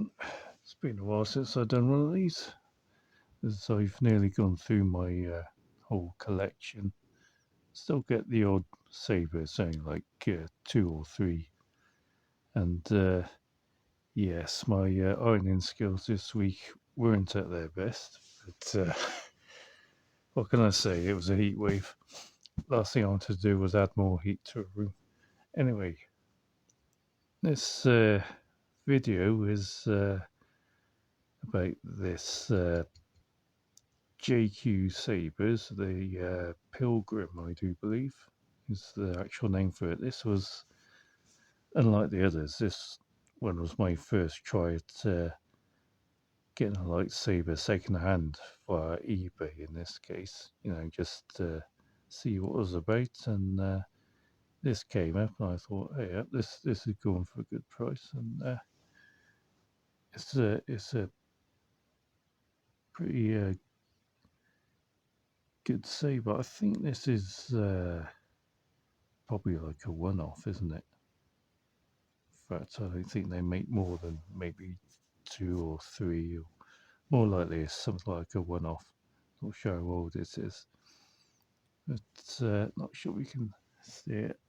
everyone. It's been a while since I've done one of these, as I've nearly gone through my whole collection. Still get the odd Sabres, only like 2 or 3. And yes, my ironing skills this week weren't at their best. But what can I say? It was a heat wave. Last thing I wanted to do was add more heat to a room. Anyway, this video is about this JQ Sabers, the Pilgrim, I do believe, is the actual name for it. This was, unlike the others, this one was my first try at getting a lightsaber second hand via eBay in this case. Just to see what it was about, and this came up, and I thought, hey, this is going for a good price, and it's a pretty good saber. I think this is probably like a one-off, isn't it? In fact, I don't think they make more than maybe 2 or 3. Or more likely, it's something like a one-off. Not sure how old this is, but not sure we can see it.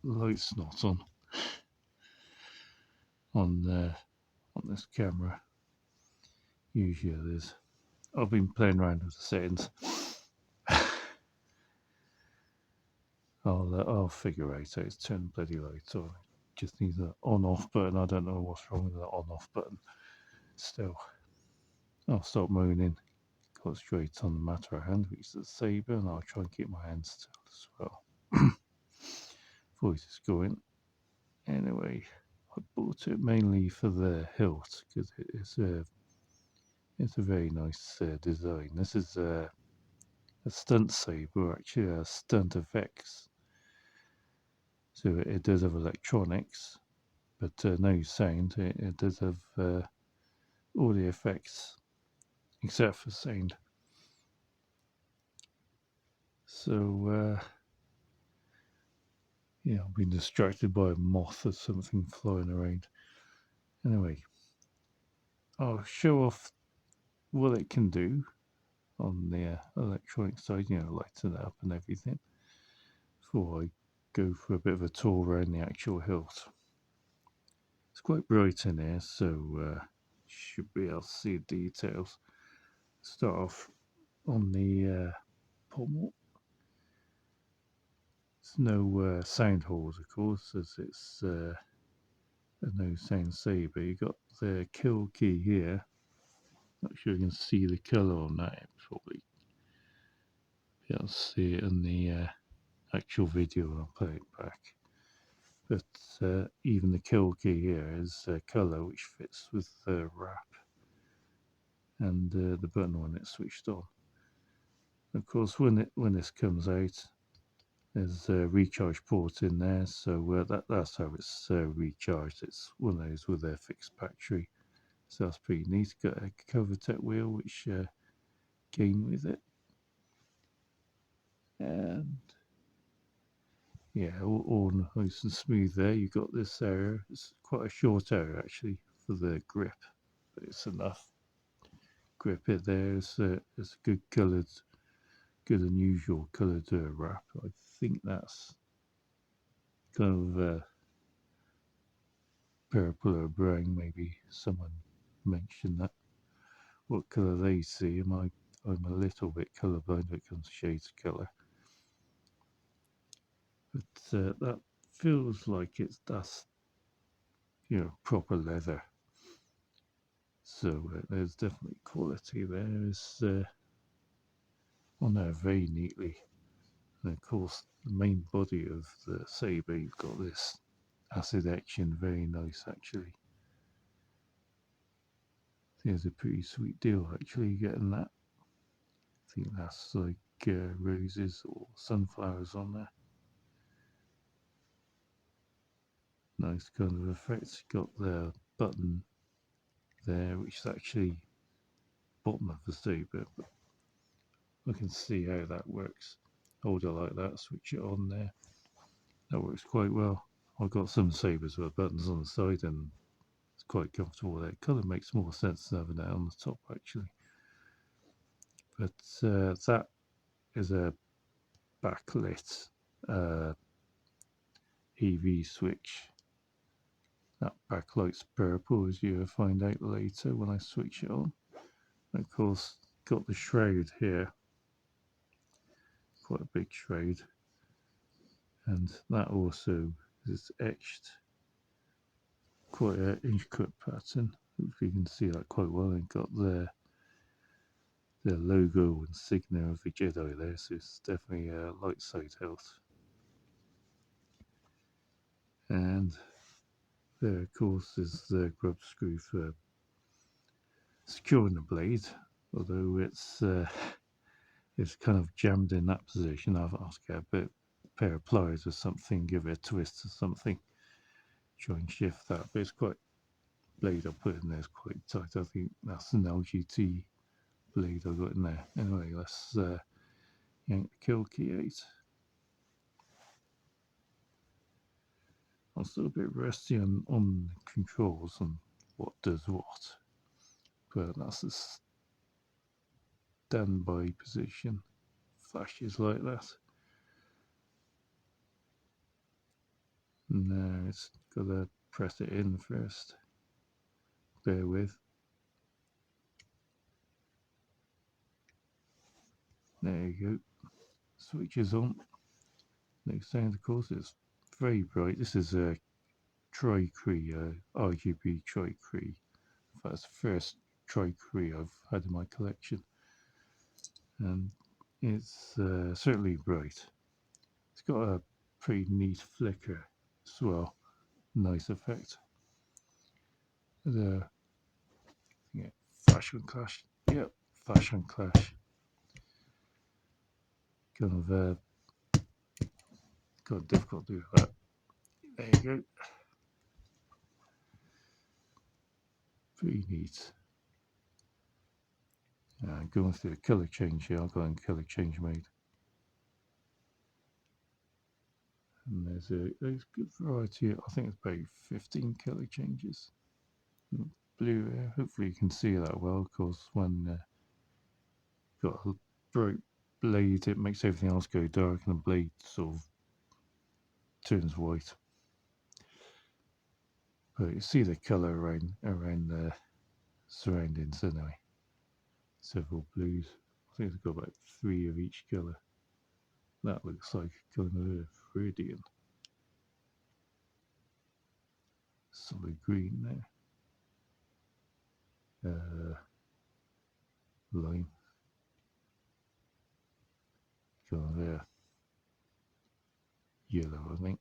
Light's not on this camera. Usually it is. I've been playing around with the settings. I'll figure out how to turn bloody lights on. Just need the on-off button. I don't know what's wrong with the on-off button. Still, I'll stop moaning. Concentrate on the matter at hand, which is the saber, and I'll try and keep my hands still as well. Voice is going. Anyway, I bought it mainly for the hilt because it's a very nice design. This is a stunt saber, actually a stuntFX. So it does have electronics, but no sound. It does have all the effects except for sound. So yeah, I've been distracted by a moth or something flying around. Anyway, I'll show off what it can do on the electronic side, lighten it up and everything, before I go for a bit of a tour around the actual hilt. It's quite bright in here, so should be able to see details. Start off on the pommel. There's no sound holes, of course, as it's a no sound saber. You got the kill key here. Not sure you can see the colour on that. Probably be able to see it in the actual video when I play it back. But even the kill key here is a colour which fits with the wrap and the button when it's switched on. Of course, when this comes out, there's a recharge port in there, so that's how it's recharged. It's one of those with a fixed battery, so that's pretty neat. Got a Covertech wheel which came with it, and yeah, all nice and smooth there. You've got this area. It's quite a short area actually for the grip, but it's enough. Grip it there. It's a good coloured, good unusual coloured wrap. I think that's kind of purple or brown. Maybe someone mentioned that. What colour they see? I'm a little bit colourblind when it comes to shades of colour. But that feels like that's proper leather. So there's definitely quality there. It's on there very neatly. And of course, the main body of the saber, you've got this acid etching, very nice actually. There's a pretty sweet deal actually getting that. I think that's like roses or sunflowers on there. Nice kind of effect. Got the button there, which is actually bottom of the saber, but I can see how that works. Hold it like that, switch it on there. That works quite well. I've got some sabers with buttons on the side, and it's quite comfortable there. Colour makes more sense than having that on the top actually. But that is a backlit EV switch. That backlight's purple, as you'll find out later when I switch it on. And of course, got the shroud here, quite a big shroud, and that also is etched quite an intricate pattern. Hopefully you can see that quite well. And got the logo and signature of the Jedi there, so it's definitely a light side health. And there, of course, is the grub screw for securing the blade, although it's kind of jammed in that position. I'll get a pair of pliers or something, give it a twist or something, try and shift that. But it's quite, blade I put in there is quite tight. I think that's an LGT blade I got in there. Anyway, let's yank the kill key out. I'm still a bit rusty on controls and what does what, but that's the standby position. Flashes like that. Now it's got to press it in first. Bear with. There you go. Switch is on. Next sound, of course, it's very bright. This is a Tri-Cree, RGB Tri-Cree. That's the first Tri-Cree I've had in my collection. And it's certainly bright. It's got a pretty neat flicker as well. Nice effect. Yeah, flash and clash. Yep, flash and clash. Kind of got difficult to do that. There you go. Pretty neat. Going through the colour change here, I'll go in colour change mode. And there's a good variety. I think it's about 15 colour changes. Blue, hopefully you can see that well. Of course, when got a bright blade, it makes everything else go dark, and the blade sort of turns white. But you see the colour around the surroundings anyway. Several blues. I think it's got about 3 of each colour. That looks like kind of a Viridian. Solid green there. Lime. Kind of yellow, I think.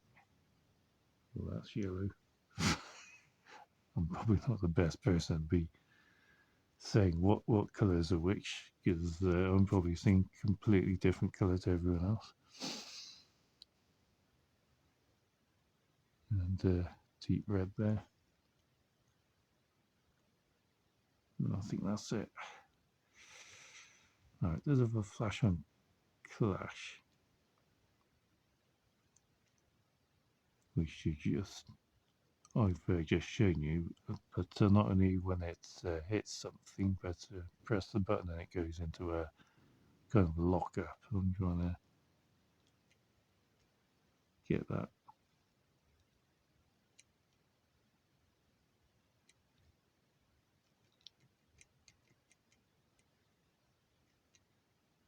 Well, that's yellow. I'm probably not the best person to be saying what colours are which, because I'm probably seeing completely different colour to everyone else. And deep red there. And I think that's it. Alright, there's a flash on clash, which I've just shown you, but not only when it hits something, but press the button and it goes into a kind of lock-up. I'm trying to get that.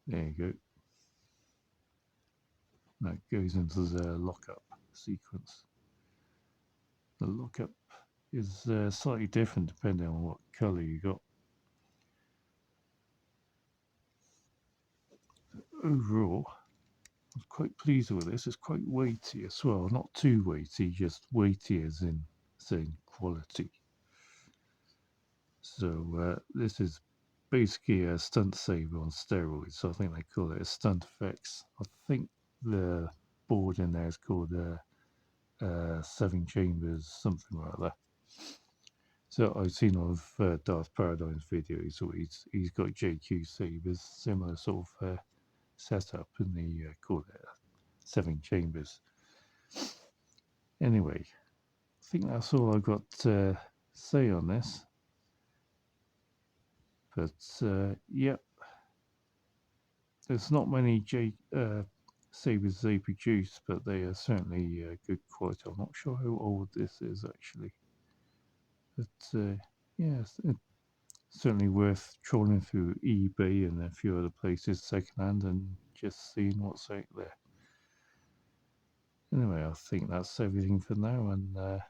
There you go. That goes into the lock-up sequence. The lock-up is slightly different depending on what colour you got. Overall, I was quite pleased with this. It's quite weighty as well. Not too weighty, just weighty as in saying quality. So this is basically a stunt saber on steroids. So I think they call it a stuntFX. I think the board in there is called 7 chambers, something like that. So I've seen on Darth Paradigm's videos, so he's got JQ sabers, similar sort of setup, and they call it 7 chambers. Anyway, I think that's all I've got to say on this. But yep, there's not many Sabres they produce, but they are certainly good quality. I'm not sure how old this is actually, but yeah, it's certainly worth trawling through eBay and a few other places secondhand and just seeing what's out there. Anyway, I think that's everything for now, and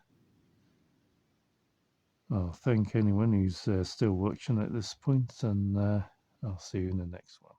I'll thank anyone who's still watching at this point, and I'll see you in the next one.